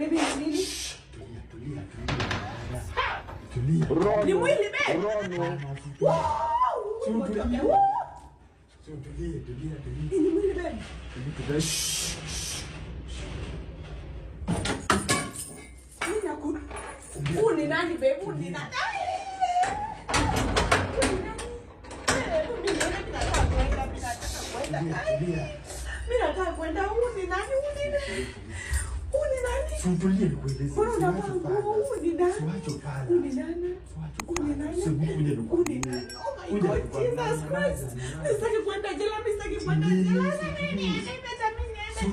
Baby nini? Tulia. Ni mwili babe. Tulia. Ni mwili babe. Uni nani babe? Uni nani? Mimi nataka kwenda. Uni nani? Tulie kueleza. Mbona unapanga uni nani? Siwacho pala. Uni nani? Uni nani? Uni nani? Oh my God, Jesus Christ. Nisitaki kwenda jela, nisitaki kwenda jela.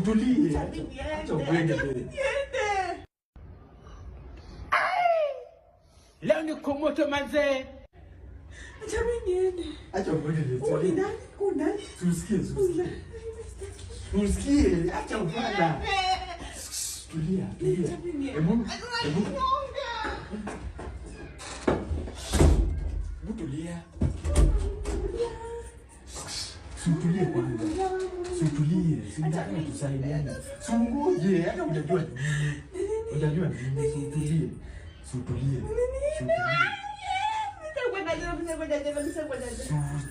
Tulie. Acha uende. Leo ni kumoto manze. Acha mimi niende. Acha uende. Uni nani? Uni nani? Tusikie. Acha ufala. Tulia. Hebu tulia. Tulie kwanza. Tulie. Sitaki tusaidiane. Ngoje, hata unajua nini? Unajua nini? Tulie.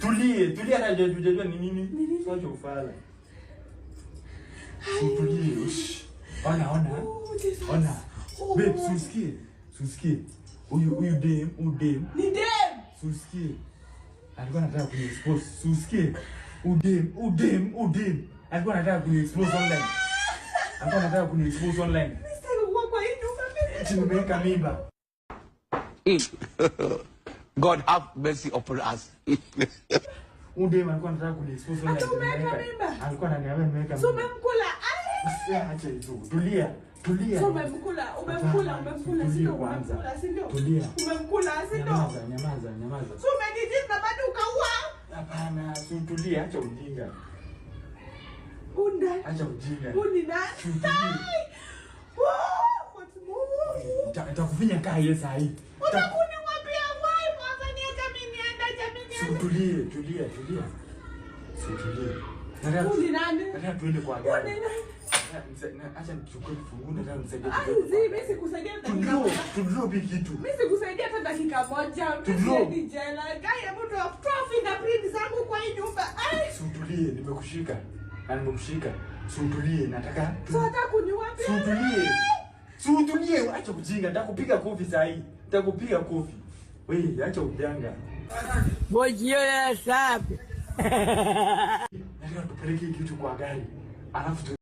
Tulie na unajua ni nini? Sio ufala. Tulie. Ona. Babe, susikie. Huyu dem. Ni dem. Susikie. Alikuwa anataka kuniexpose. Susikie. Udem. Alikuwa anataka kuniexpose online. Nisitaki kwa hii nyumba. Nimeweka mimba. God have mercy upon us. Udem alikuwa anataka kuniexpose online. Umeweka mimba. Alikuwa ananiambia nimeweka mimba. So umemkula. Acha hizo. Tulia. So umemkula, sio kwanza. Tulia. Umemkula, sio? Nyamaza. So umenijiza bado ukaua? Hapana, tulia, acha ujinga. Acha ujinga. Uni nani? Nitakufinya kaa ile saa hii. Utakuniambia why mwanzo niacha mimi niende. Tulia. Uni nani? Nataka tuende kwa gari. Uni nani? Acha nichukue funguo nataka nisaidie. Mimi sikusaidia hata dakika moja. Tudrop kitu. Mimi sikusaidia hata dakika moja. Mimi ni jela. Gaya mtu wa fingerprint zangu kwa hii nyumba. Tulie, nimekushika. Tulie, nataka. So hata kuniua pia. Tulie, acha kujinga. Nitakupiga kofi saa hii. Wewe, acha ujanga. Bojio ya sapi. Nataka tupeleke kitu kwa gari. Alafu